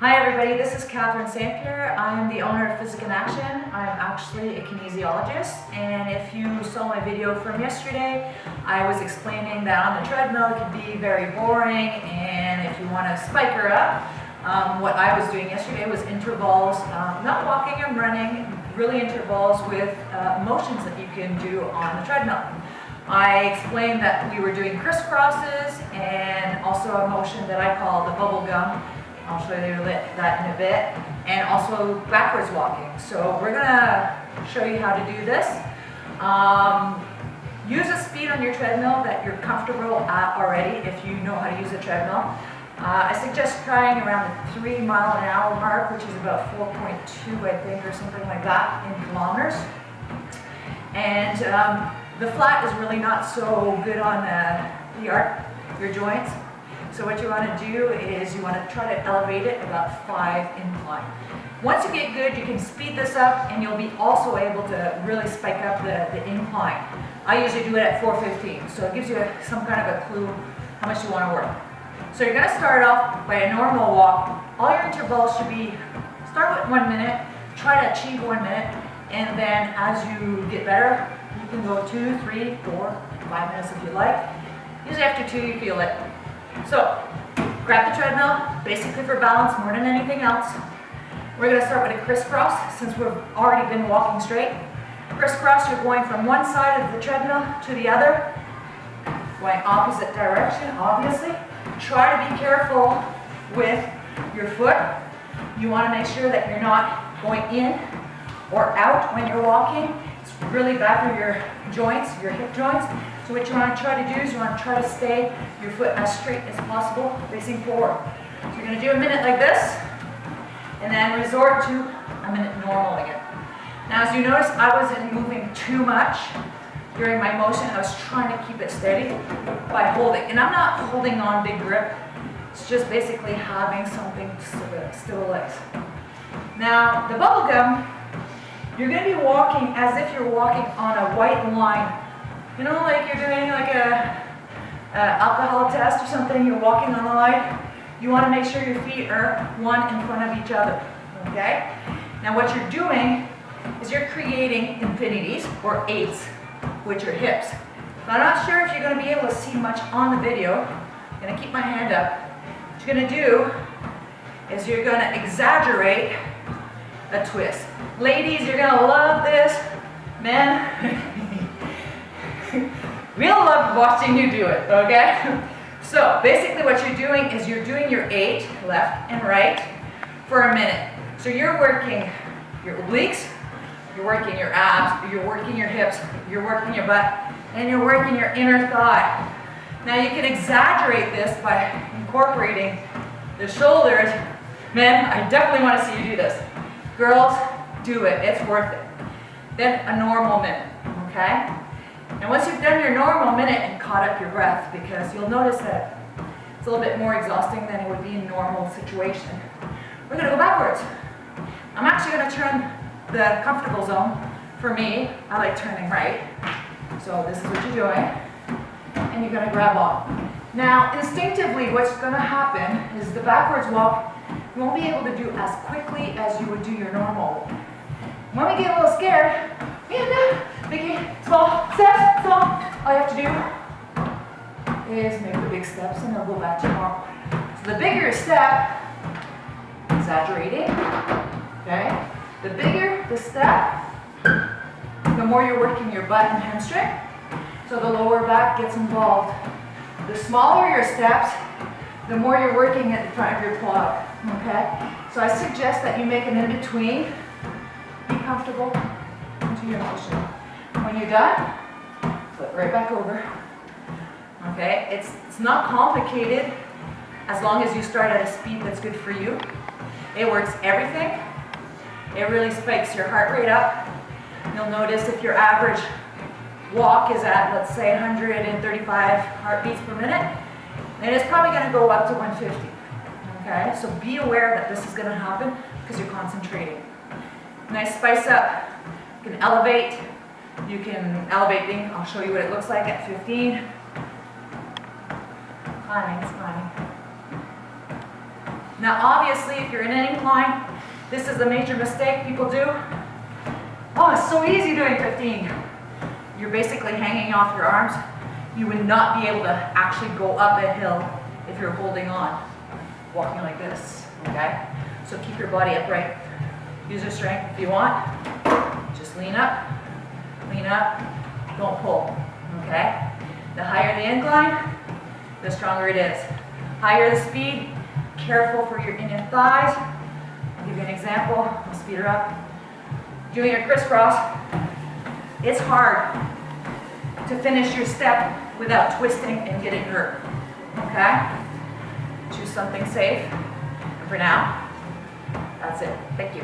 Hi everybody, this is St-Pierre. I am the owner of PHYSIKINACTION. I'm actually a kinesiologist, and if you saw my video from yesterday, I was explaining that on the treadmill it can be very boring, and if you want to spike her up, what I was doing yesterday was intervals, not walking and running, really intervals with motions that you can do on the treadmill. I explained that we were doing crisscrosses and also a motion that I call the bubble gum. I'll show you that in a bit, and also backwards walking. So we're gonna show you how to do this. Use a speed on your treadmill that you're comfortable at already if you know how to use a treadmill. I suggest trying around the 3 mile an hour mark, which is about 4.2 I think, or something like that in kilometers. And the flat is really not so good on your joints. So what you want to do is you want to try to elevate it about 5 incline. Once you get good, you can speed this up, and you'll be also able to really spike up the incline. I usually do it at 4:15, so it gives you some kind of a clue how much you want to work. So you're going to start off by a normal walk. All your intervals should be, start with 1 minute, try to achieve 1 minute, and then as you get better, you can go 2, 3, 4, 5 minutes if you like. Usually after 2 you feel it. So, grab the treadmill, basically for balance more than anything else. We're going to start with a crisscross since we've already been walking straight. Crisscross, you're going from one side of the treadmill to the other, going opposite direction, obviously. Try to be careful with your foot. You want to make sure that you're not going in or out when you're walking. It's really bad for your joints, your hip joints. So what you want to try to do is you want to try to stay your foot as straight as possible, facing forward. So you're going to do a minute like this, and then resort to a minute normal again. Now as you notice, I wasn't moving too much during my motion. I was trying to keep it steady by holding. And I'm not holding on big grip. It's just basically having something to still legs. Now the bubble gum, you're going to be walking as if you're walking on a white line. You know, like you're doing like a alcohol test or something, you're walking on the line. You want to make sure your feet are one in front of each other, okay? Now what you're doing is you're creating infinities or 8s with your hips. So I'm not sure if you're going to be able to see much on the video. I'm going to keep my hand up. What you're going to do is you're going to exaggerate a twist. Ladies, you're going to love this. Men, we'll love watching you do it, okay? So basically what you're doing is you're doing your 8, left and right, for a minute. So you're working your obliques, you're working your abs, you're working your hips, you're working your butt, and you're working your inner thigh. Now you can exaggerate this by incorporating the shoulders. Men, I definitely want to see you do this. Girls, do it, it's worth it. Then a normal minute, okay? And once you've done your normal minute and caught up your breath, because you'll notice that it's a little bit more exhausting than it would be in a normal situation, we're going to go backwards. I'm actually going to turn the comfortable zone. For me, I like turning right. So this is what you're doing. And you're going to grab on. Now, instinctively, what's going to happen is the backwards walk, you won't be able to do as quickly as you would do your normal. When we get a little scared, biggie, small steps, small. All you have to do is make the big steps and they'll go back to normal. So the bigger step, exaggerating, okay? The bigger the step, the more you're working your butt and hamstring, so the lower back gets involved. The smaller your steps, the more you're working at the front of your quad, okay? So I suggest that you make an in-between. Be comfortable into your motion. When you're done, flip right back over. Okay, it's not complicated as long as you start at a speed that's good for you. It works everything. It really spikes your heart rate up. You'll notice if your average walk is at, let's say, 135 heartbeats per minute, then it's probably going to go up to 150. Okay, so be aware that this is going to happen because you're concentrating. Nice spice up. You can elevate. You can elevate. I'll show you what it looks like at 15. Climbing, it's climbing. Now obviously, if you're in an incline, this is a major mistake people do. Oh, it's so easy doing 15. You're basically hanging off your arms. You would not be able to actually go up a hill if you're holding on, walking like this, okay? So keep your body upright. Use your strength if you want. Just lean up, don't pull, okay? The higher the incline, the stronger it is. Higher the speed, careful for your inner thighs. I'll give you an example, I'll speed her up. Doing a crisscross, it's hard to finish your step without twisting and getting hurt, okay? Choose something safe. And for now, that's it. Thank you.